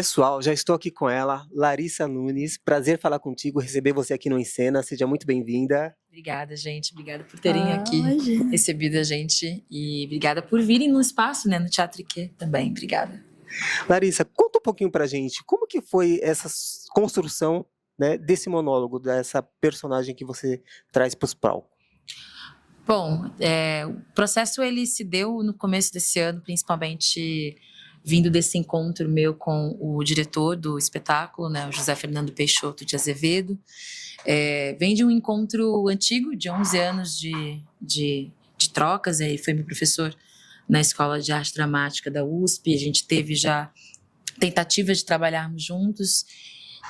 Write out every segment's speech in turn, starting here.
Pessoal, já estou aqui com ela, Larissa Nunes. Prazer falar contigo, receber você aqui no Em Cena. Seja muito bem-vinda. Obrigada, gente. Obrigada por terem aqui imagina. recebido a gente. E obrigada por virem no espaço, né? No Teatro IQ também. Obrigada. Larissa, conta um pouquinho pra gente, como que foi essa construção, né, desse monólogo, dessa personagem que você traz para os palcos? Bom, o processo ele se deu no começo desse ano, principalmente vindo desse encontro meu com o diretor do espetáculo, né, o José Fernando Peixoto de Azevedo. Vem de um encontro antigo, de 11 anos de trocas. Ele foi meu professor na Escola de Arte Dramática da USP. A gente teve já tentativas de trabalharmos juntos.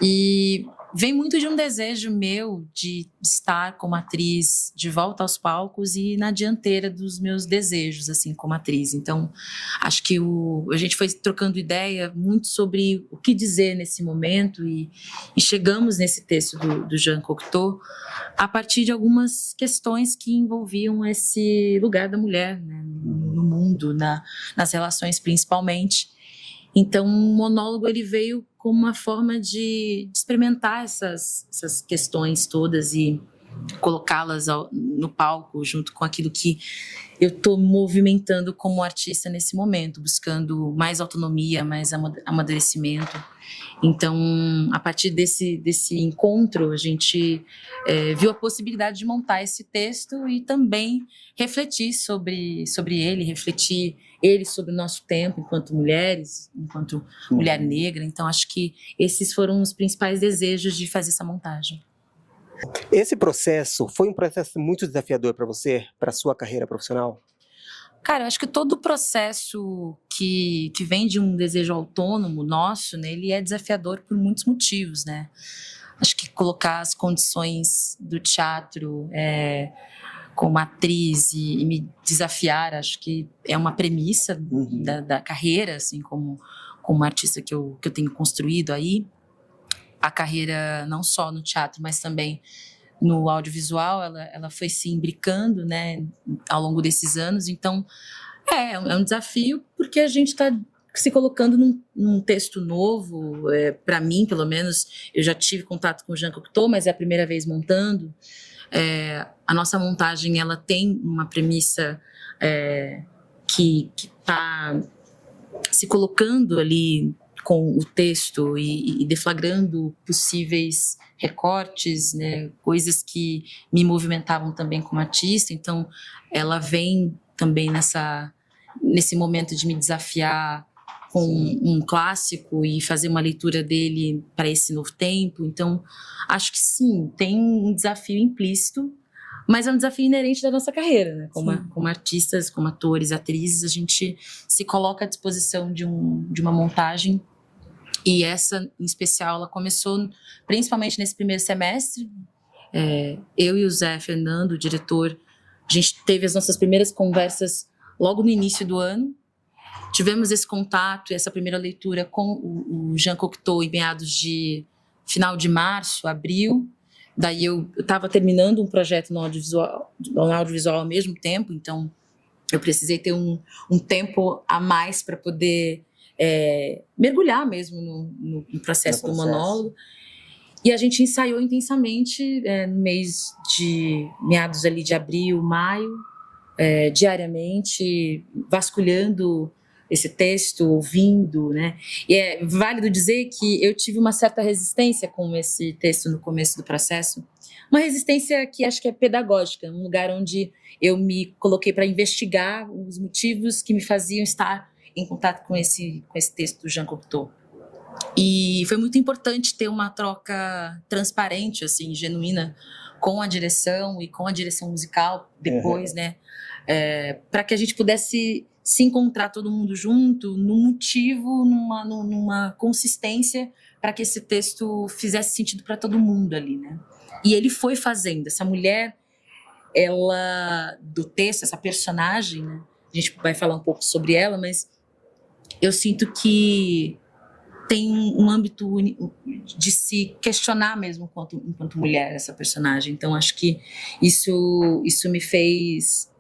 E vem muito de um desejo meu de estar como atriz de volta aos palcos e na dianteira dos meus desejos, assim, como atriz. Então, acho que a gente foi trocando ideia muito sobre o que dizer nesse momento e chegamos nesse texto do Jean Cocteau a partir de algumas questões que envolviam esse lugar da mulher, né, no mundo, nas relações principalmente. Então, o monólogo ele veio como uma forma de experimentar essas questões todas e colocá-las no palco junto com aquilo que eu estou movimentando como artista nesse momento, buscando mais autonomia, mais amadurecimento. Então, a partir desse encontro, a gente viu a possibilidade de montar esse texto e também refletir sobre ele, refletir ele sobre o nosso tempo enquanto mulheres, enquanto mulher negra. Então, acho que esses foram os principais desejos de fazer essa montagem. Esse processo foi um processo muito desafiador para você, para sua carreira profissional? Cara, eu acho que todo processo que vem de um desejo autônomo nosso, né, ele é desafiador por muitos motivos, né? Acho que colocar as condições do teatro como atriz e me desafiar, acho que é uma premissa da carreira, assim, como artista que eu tenho construído aí. A carreira não só no teatro, mas também no audiovisual, ela foi se imbricando, né, ao longo desses anos. Então, é um desafio, porque a gente está se colocando num texto novo. Para mim, pelo menos, eu já tive contato com o Jean Cocteau, mas é a primeira vez montando. A nossa montagem ela tem uma premissa que está se colocando ali com o texto e deflagrando possíveis recortes, né, coisas que me movimentavam também como artista. Então, ela vem também nesse momento de me desafiar com um clássico e fazer uma leitura dele para esse novo tempo. Então, acho que sim, tem um desafio implícito, mas é um desafio inerente da nossa carreira, né? Como artistas, como atores, atrizes, a gente se coloca à disposição de uma montagem. E essa, em especial, ela começou principalmente nesse primeiro semestre. Eu e o Zé Fernando, o diretor, a gente teve as nossas primeiras conversas logo no início do ano. Tivemos esse contato e essa primeira leitura com o Jean Cocteau em meados de final de março, abril. Daí eu estava terminando um projeto no audiovisual ao mesmo tempo, então eu precisei ter um tempo a mais para poder mergulhar mesmo no processo do monólogo. E a gente ensaiou intensamente no mês de meados ali de abril, maio, diariamente, vasculhando esse texto, ouvindo, né? E é válido dizer que eu tive uma certa resistência com esse texto no começo do processo, uma resistência que acho que é pedagógica, um lugar onde eu me coloquei para investigar os motivos que me faziam estar em contato com esse texto do Jean Cocteau. E foi muito importante ter uma troca transparente, assim, genuína, com a direção e com a direção musical depois, né? Para que a gente pudesse se encontrar todo mundo junto, num motivo, numa consistência, para que esse texto fizesse sentido para todo mundo ali, né? E ele foi fazendo. Essa mulher, ela, do texto, essa personagem, né? A gente vai falar um pouco sobre ela, mas eu sinto que tem um âmbito de se questionar mesmo enquanto mulher, essa personagem. Então, acho que isso me fez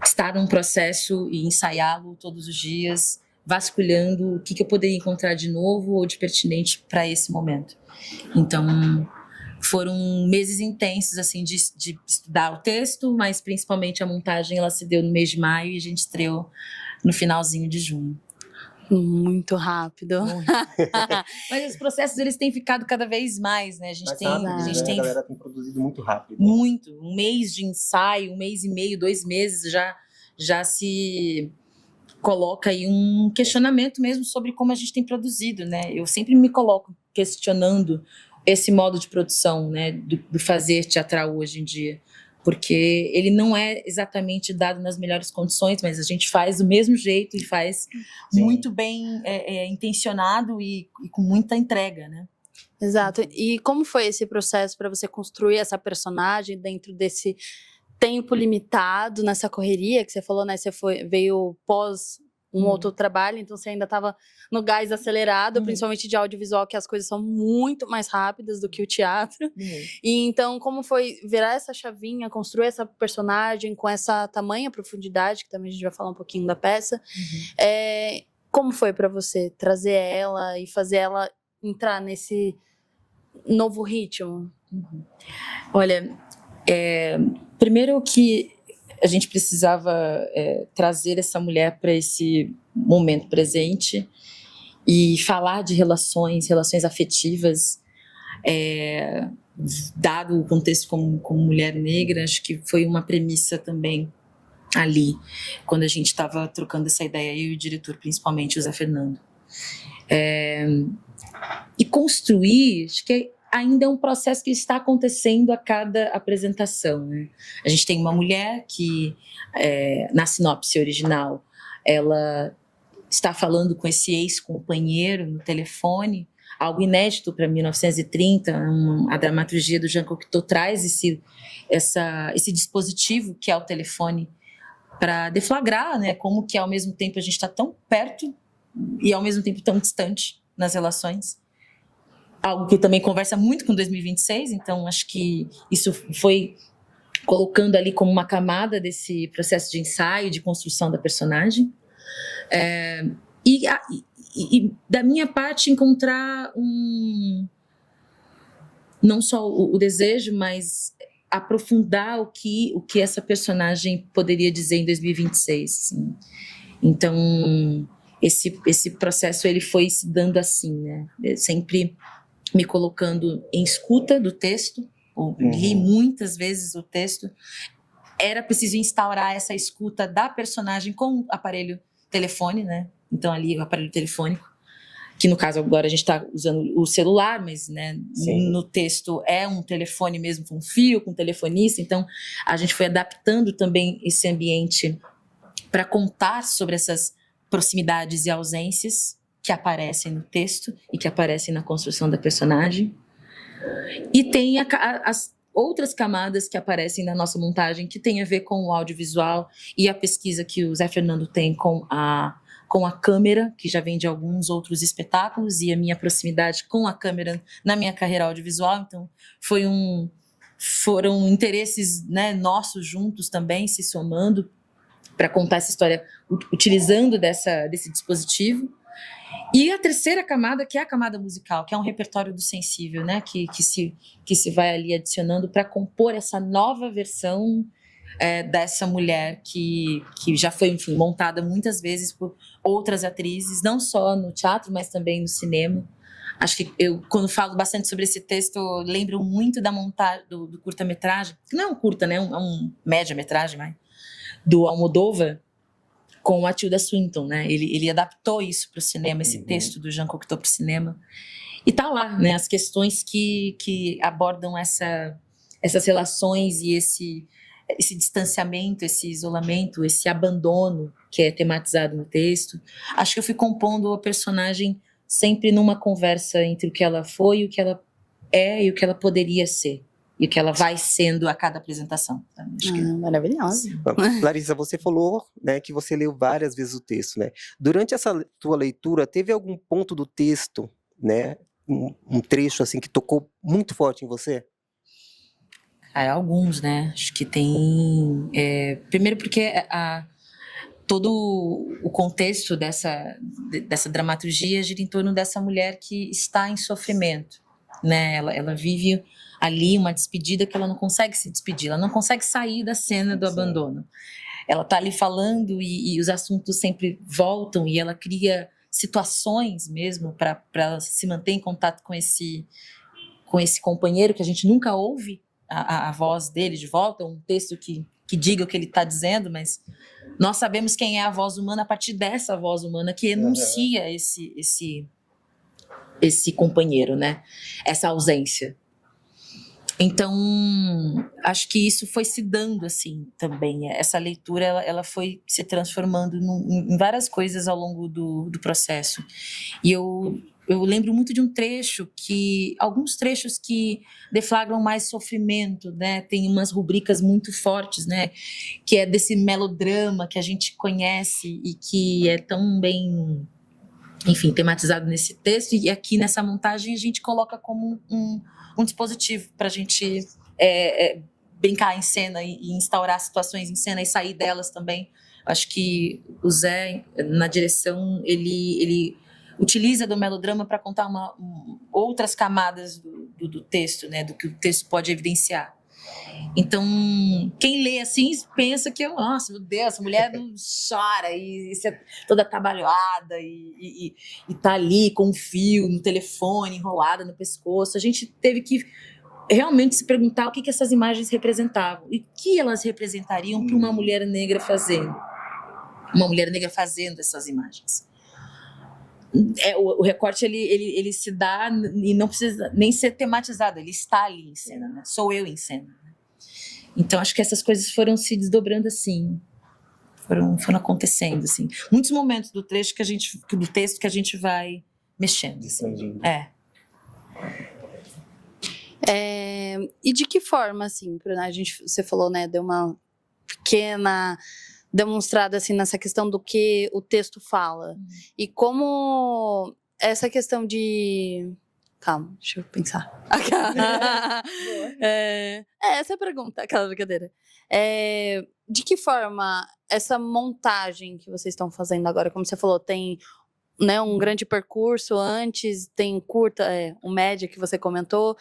estar num processo e ensaiá-lo todos os dias, vasculhando o que eu poderia encontrar de novo ou de pertinente para esse momento. Então, foram meses intensos, assim, de estudar o texto, mas principalmente a montagem, ela se deu no mês de maio e a gente estreou no finalzinho de junho. Muito rápido. Mas os processos, eles têm ficado cada vez mais, né? A galera tem produzido muito rápido. Muito. Um mês de ensaio, 1 mês e meio, 2 meses, já se coloca aí um questionamento mesmo sobre como a gente tem produzido, né? Eu sempre me coloco questionando esse modo de produção, né, do fazer teatral hoje em dia, porque ele não é exatamente dado nas melhores condições, mas a gente faz do mesmo jeito e faz muito bem intencionado e com muita entrega, né? Exato. E como foi esse processo para você construir essa personagem dentro desse tempo limitado, nessa correria que você falou, né? Você veio pós outro trabalho, então você ainda estava no gás acelerado, principalmente de audiovisual, que as coisas são muito mais rápidas do que o teatro. E então, como foi virar essa chavinha, construir essa personagem com essa tamanha profundidade, que também a gente vai falar um pouquinho da peça, como foi para você trazer ela e fazer ela entrar nesse novo ritmo? Olha, primeiro que a gente precisava trazer essa mulher para esse momento presente e falar de relações afetivas, dado o contexto como mulher negra. Acho que foi uma premissa também ali, quando a gente estava trocando essa ideia, eu e o diretor, principalmente o Zé Fernando. E construir, acho que ainda é um processo que está acontecendo a cada apresentação, né? A gente tem uma mulher que, na sinopse original, ela está falando com esse ex-companheiro no telefone, algo inédito para 1930, a dramaturgia do Jean Cocteau traz esse dispositivo que é o telefone para deflagrar, né, como que ao mesmo tempo a gente está tão perto e ao mesmo tempo tão distante nas relações. Algo que também conversa muito com 2026, então acho que isso foi colocando ali como uma camada desse processo de ensaio, de construção da personagem. E da minha parte, encontrar não só o desejo, mas aprofundar o que essa personagem poderia dizer em 2026. Assim. Então, esse processo ele foi se dando assim, né? Sempre me colocando em escuta do texto, li muitas vezes o texto. Era preciso instaurar essa escuta da personagem com o aparelho telefone, né? Então ali o aparelho telefônico, que no caso agora a gente está usando o celular, mas né, no texto é um telefone mesmo com fio, com telefonista. Então a gente foi adaptando também esse ambiente para contar sobre essas proximidades e ausências que aparecem no texto e que aparecem na construção da personagem. E tem as outras camadas que aparecem na nossa montagem, que tem a ver com o audiovisual e a pesquisa que o Zé Fernando tem com a câmera, que já vem de alguns outros espetáculos, e a minha proximidade com a câmera na minha carreira audiovisual. Então, foram interesses, né, nossos juntos também, se somando para contar essa história utilizando desse dispositivo. E a terceira camada, que é a camada musical, que é um repertório do sensível, né? Que se vai ali adicionando para compor essa nova versão dessa mulher que já foi, enfim, montada muitas vezes por outras atrizes, não só no teatro, mas também no cinema. Acho que eu, quando falo bastante sobre esse texto, eu lembro muito da montagem do curta-metragem, que não é um curta, né? É um média-metragem, mas, do Almodóvar, com a Tilda Swinton, né? Ele adaptou isso para o cinema, esse texto do Jean Cocteau para o cinema. E tá lá, né? As questões que abordam essas relações e esse distanciamento, esse isolamento, esse abandono que é tematizado no texto. Acho que eu fui compondo a personagem sempre numa conversa entre o que ela foi, o que ela é e o que ela poderia ser. E o que ela vai sendo a cada apresentação. Então, acho que... Maravilhosa. Larissa, você falou, né, que você leu várias vezes o texto, né? Durante essa tua leitura, teve algum ponto do texto, né, um trecho assim que tocou muito forte em você? Alguns, né? Acho que tem... primeiro porque todo o contexto dessa dramaturgia gira em torno dessa mulher que está em sofrimento, né? Ela vive ali uma despedida que ela não consegue se despedir, ela não consegue sair da cena do abandono. Ela está ali falando e os assuntos sempre voltam e ela cria situações mesmo para se manter em contato com esse companheiro que a gente nunca ouve a voz dele de volta, um texto que diga o que ele está dizendo, mas nós sabemos quem é a voz humana a partir dessa voz humana que enuncia esse companheiro, né? Essa ausência. Então, acho que isso foi se dando assim também. Essa leitura ela foi se transformando em várias coisas ao longo do processo. E eu lembro muito de um trecho alguns trechos que deflagram mais sofrimento, né? Tem umas rubricas muito fortes, né? Que é desse melodrama que a gente conhece e que é tão bem, enfim, tematizado nesse texto. E aqui nessa montagem a gente coloca como um dispositivo para a gente brincar em cena e instaurar situações em cena e sair delas também. Acho que o Zé, na direção, ele utiliza do melodrama para contar outras camadas do texto, né, do que o texto pode evidenciar. Então, quem lê assim pensa que, nossa, meu Deus, essa mulher não chora e é toda atabalhoada e tá ali com um fio no telefone, enrolada no pescoço. A gente teve que realmente se perguntar o que essas imagens representavam e o que elas representariam para uma mulher negra fazendo. Uma mulher negra fazendo essas imagens. O recorte ele se dá e não precisa nem ser tematizado, ele está ali em cena, né? Sou eu em cena. Então acho que essas coisas foram se desdobrando assim, foram acontecendo assim. Muitos momentos do texto que a gente vai mexendo. Assim. E de que forma, assim, você falou, né, deu uma pequena demonstrada assim nessa questão do que o texto fala. E como essa questão de... Calma, deixa eu pensar. Essa é a pergunta, aquela brincadeira. De que forma essa montagem que vocês estão fazendo agora, como você falou, tem, né, um grande percurso antes, tem curta, o média que você comentou.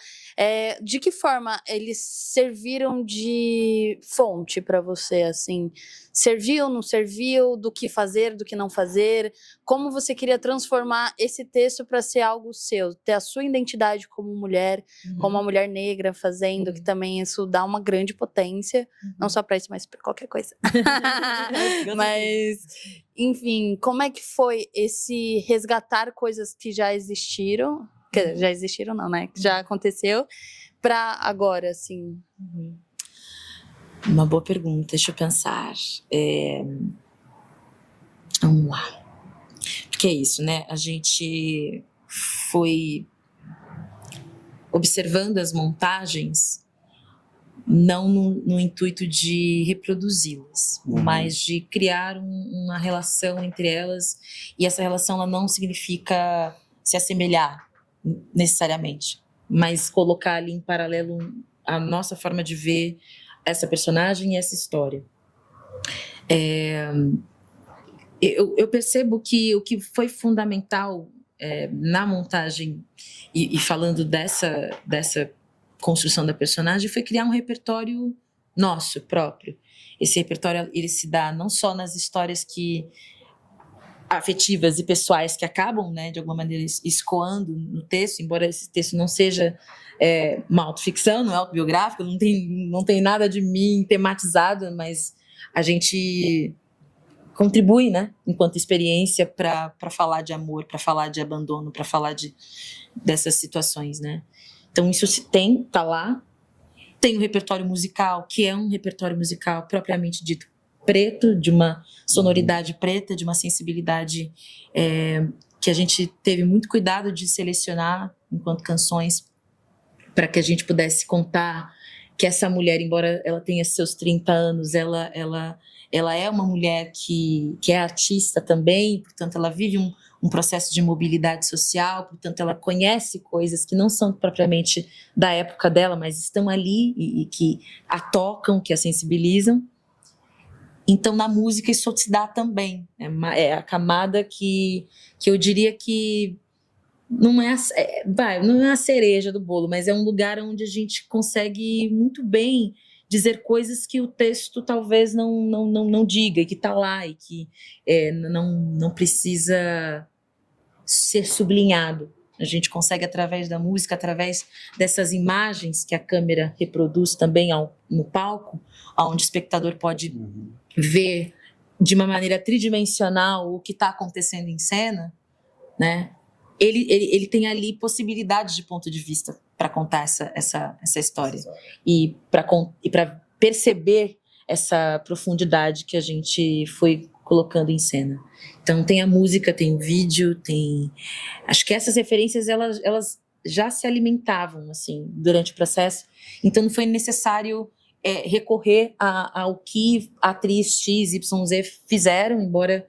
De que forma eles serviram de fonte para você, assim? Serviu, não serviu? Do que fazer, do que não fazer? Como você queria transformar esse texto para ser algo seu? Ter a sua identidade como mulher, como uma mulher negra fazendo, que também isso dá uma grande potência, não só para isso, mas para qualquer coisa. Mas, enfim, como é que foi esse resgatar coisas que já existiram? Que já existiram não, né? Que já aconteceu, para agora, assim. Uma boa pergunta, deixa eu pensar. Vamos lá. Porque é isso, né? A gente foi observando as montagens não no intuito de reproduzi-las, mas de criar uma relação entre elas, e essa relação ela não significa se assemelhar necessariamente, mas colocar ali em paralelo a nossa forma de ver essa personagem e essa história. Eu percebo que o que foi fundamental na montagem e falando dessa construção da personagem foi criar um repertório nosso próprio. Esse repertório ele se dá não só nas histórias afetivas e pessoais que acabam, né, de alguma maneira escoando no texto, embora esse texto não seja uma autoficção, não é autobiográfico, não tem nada de mim tematizado, mas a gente contribui, né, enquanto experiência para falar de amor, para falar de abandono, para falar dessas situações, né. Então isso tá lá. Tem o repertório musical, que é um repertório musical propriamente dito preto, de uma sonoridade preta, de uma sensibilidade que a gente teve muito cuidado de selecionar enquanto canções para que a gente pudesse contar que essa mulher, embora ela tenha seus 30 anos, ela é uma mulher que é artista também, portanto ela vive um processo de mobilidade social, portanto ela conhece coisas que não são propriamente da época dela, mas estão ali e que a tocam, que a sensibilizam. Então, na música, isso se dá também. É a camada que eu diria que não é a cereja do bolo, mas é um lugar onde a gente consegue muito bem dizer coisas que o texto talvez não diga, e que está lá, e que não precisa ser sublinhado. A gente consegue, através da música, através dessas imagens que a câmera reproduz também no palco, onde o espectador pode ver de uma maneira tridimensional o que está acontecendo em cena, né? Ele tem ali possibilidades de ponto de vista para contar essa história e para perceber essa profundidade que a gente foi colocando em cena. Então tem a música, tem o vídeo, acho que essas referências elas já se alimentavam assim durante o processo, então não foi necessário recorrer ao que a atriz X, Y, Z fizeram, embora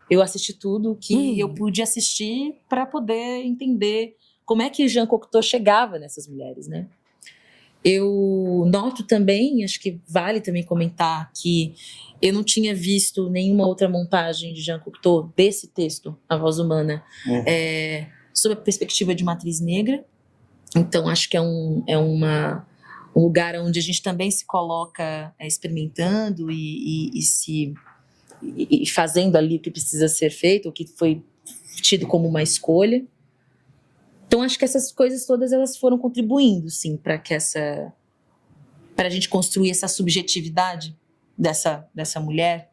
eu assisti tudo que eu pude assistir para poder entender como é que Jean Cocteau chegava nessas mulheres, né? Eu noto também, acho que vale também comentar, que eu não tinha visto nenhuma outra montagem de Jean Cocteau desse texto, A Voz Humana, sob a perspectiva de uma atriz negra. Então, acho que é um lugar onde a gente também se coloca experimentando e fazendo ali o que precisa ser feito, o que foi tido como uma escolha. Então, acho que essas coisas todas elas foram contribuindo, sim, para a gente construir essa subjetividade dessa mulher.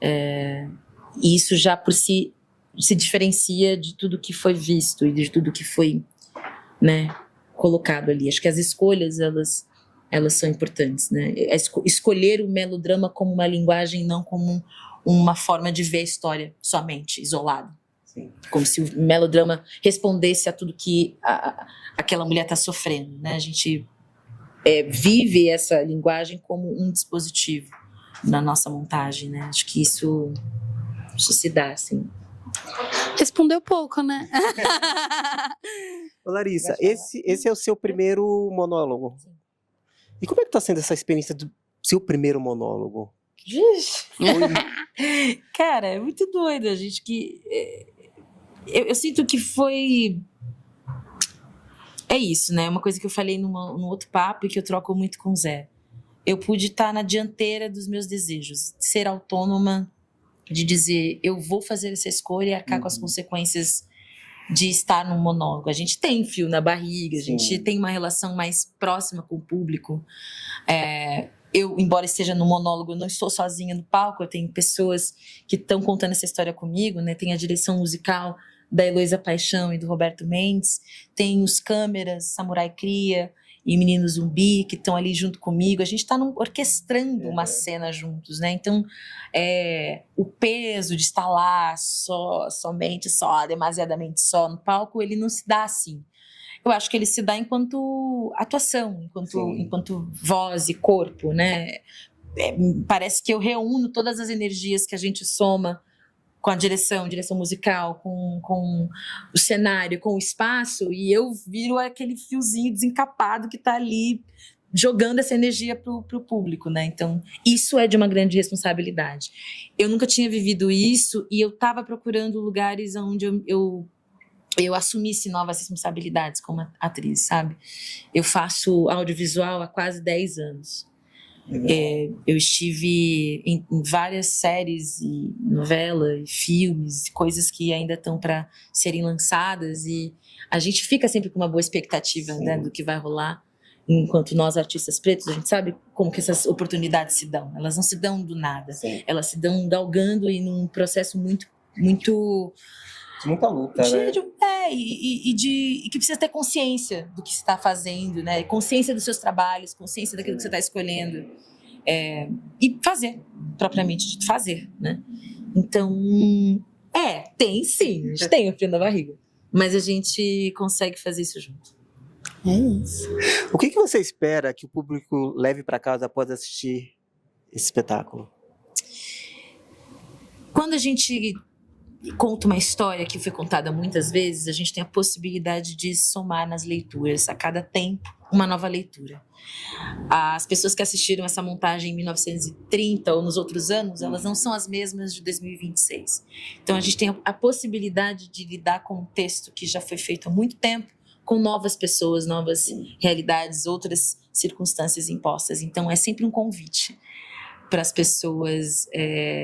E isso já por si se diferencia de tudo que foi visto e de tudo que foi, né, colocado ali. Acho que as escolhas elas são importantes, né? Escolher o melodrama como uma linguagem, não como uma forma de ver a história somente, isolada. Sim. Como se o melodrama respondesse a tudo que aquela mulher está sofrendo, né? A gente vive essa linguagem como um dispositivo na nossa montagem, né? Acho que isso se dá, assim. Respondeu pouco, né? Ô, Larissa, esse é o seu primeiro monólogo. Sim. E como é que está sendo essa experiência do seu primeiro monólogo? Cara, é muito doido, a gente que... Eu sinto que foi... É isso, né? Uma coisa que eu falei num outro papo e que eu troco muito com o Zé. Eu pude estar na dianteira dos meus desejos, de ser autônoma, de dizer, eu vou fazer essa escolha e arcar com as consequências de estar num monólogo. A gente tem fio na barriga, a gente tem uma relação mais próxima com o público. Eu, embora esteja no monólogo, não estou sozinha no palco, eu tenho pessoas que estão contando essa história comigo, né? Tem a direção musical da Heloísa Paixão e do Roberto Mendes, tem os câmeras, Samurai Cria e Menino Zumbi, que estão ali junto comigo. A gente está orquestrando uma cena juntos, né? Então, o peso de estar lá demasiadamente só no palco, ele não se dá assim. Eu acho que ele se dá enquanto atuação, enquanto voz e corpo, né? Parece que eu reúno todas as energias que a gente soma com a direção musical, com o cenário, com o espaço, e eu viro aquele fiozinho desencapado que está ali jogando essa energia pro público, né? Então, isso é de uma grande responsabilidade. Eu nunca tinha vivido isso e eu estava procurando lugares onde eu assumisse novas responsabilidades como atriz, sabe? Eu faço audiovisual há quase 10 anos. Eu estive em várias séries e novelas e filmes, coisas que ainda estão para serem lançadas, e a gente fica sempre com uma boa expectativa, né, do que vai rolar. Enquanto nós, artistas pretos, a gente sabe como que essas oportunidades se dão. Elas não se dão do nada. Sim. Elas se dão galgando e num processo muito muita luta, né? E que precisa ter consciência do que você está fazendo, né? Consciência dos seus trabalhos, consciência daquilo que você está escolhendo. E fazer, propriamente, fazer, né? Então, tem sim, a gente tem o frio na barriga. Mas a gente consegue fazer isso junto. É isso. O que você espera que o público leve para casa após assistir esse espetáculo? Quando a gente conta uma história que foi contada muitas vezes, a gente tem a possibilidade de somar nas leituras, a cada tempo, uma nova leitura. As pessoas que assistiram essa montagem em 1930 ou nos outros anos, elas não são as mesmas de 2026. Então, a gente tem a possibilidade de lidar com um texto que já foi feito há muito tempo, com novas pessoas, novas realidades, outras circunstâncias impostas. Então, é sempre um convite para as pessoas,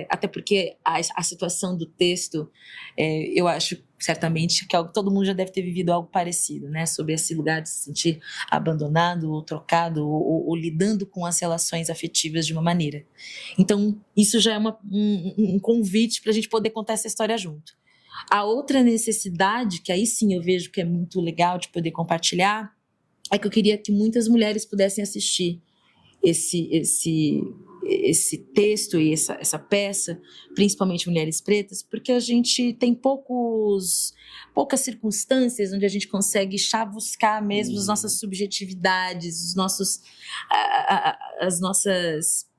até porque a situação do texto, eu acho certamente que todo mundo já deve ter vivido algo parecido, né? Sobre esse lugar de se sentir abandonado ou trocado ou lidando com as relações afetivas de uma maneira. Então, isso já é um convite para a gente poder contar essa história junto. A outra necessidade, que aí sim eu vejo que é muito legal de poder compartilhar, é que eu queria que muitas mulheres pudessem assistir esse texto e essa peça, principalmente mulheres pretas, porque a gente tem poucas circunstâncias onde a gente consegue chavuscar mesmo as nossas subjetividades, as nossas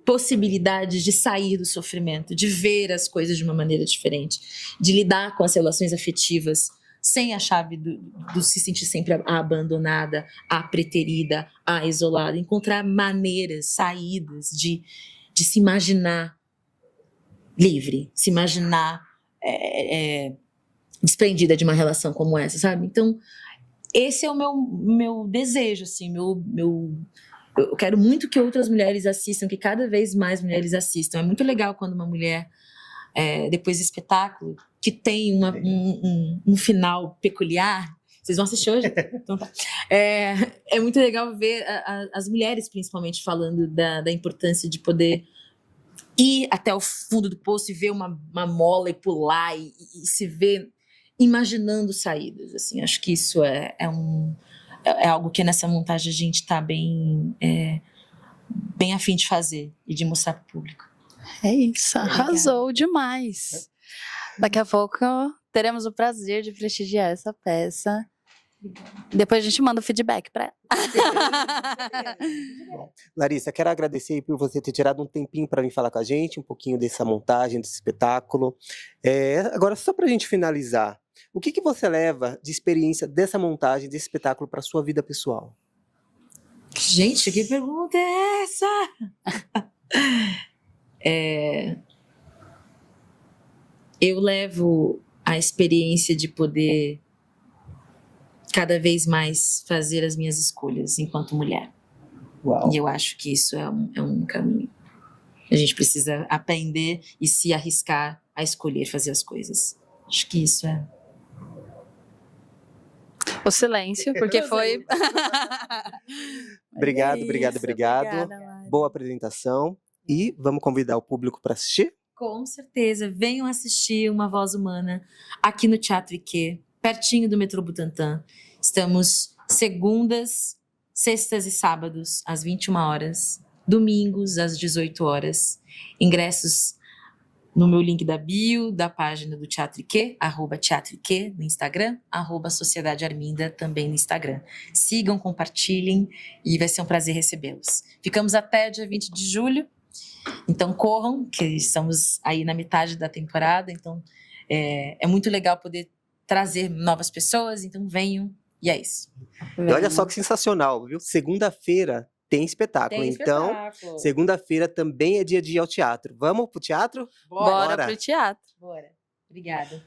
possibilidades de sair do sofrimento, de ver as coisas de uma maneira diferente, de lidar com as relações afetivas sem a chave do se sentir sempre a abandonada, a preterida, a isolada, encontrar maneiras, saídas de se imaginar livre, se imaginar desprendida de uma relação como essa, sabe? Então, esse é o meu desejo, assim, eu quero muito que outras mulheres assistam, que cada vez mais mulheres assistam. É muito legal quando uma mulher, depois do espetáculo, que tem um final peculiar. Vocês vão assistir hoje? Então tá. É muito legal ver as mulheres, principalmente, falando da importância de poder ir até o fundo do poço e ver uma mola e pular e se ver imaginando saídas. Assim, acho que isso é algo que nessa montagem a gente está bem a fim de fazer e de mostrar para o público. É isso, arrasou demais. Daqui a pouco teremos o prazer de prestigiar essa peça. Depois a gente manda o feedback para ela. Larissa, quero agradecer por você ter tirado um tempinho para vir falar com a gente, um pouquinho dessa montagem, desse espetáculo. Agora, só para a gente finalizar, o que você leva de experiência dessa montagem, desse espetáculo para a sua vida pessoal? Gente, que pergunta é essa? Eu levo a experiência de poder cada vez mais fazer as minhas escolhas enquanto mulher. Uau. E eu acho que isso é um caminho. A gente precisa aprender e se arriscar a escolher fazer as coisas. Acho que isso é... O silêncio, porque foi... Obrigado. Obrigada, Boa apresentação. E vamos convidar o público para assistir? Com certeza. Venham assistir Uma Voz Humana aqui no Teatro IQ, pertinho do metrô Butantã. Estamos segundas, sextas e sábados, às 21 horas. Domingos, às 18 horas. Ingressos no meu link da bio, da página do Teatro IQ, @Teatro IQ no Instagram, @Sociedade Arminda também no Instagram. Sigam, compartilhem e vai ser um prazer recebê-los. Ficamos até dia 20 de julho, então corram, que estamos aí na metade da temporada, então é muito legal poder trazer novas pessoas, então venham, e é isso. E olha só que sensacional, viu? Segunda-feira tem espetáculo, então segunda-feira também é dia de ir ao teatro. Vamos pro teatro? Bora pro teatro. Bora. Obrigada.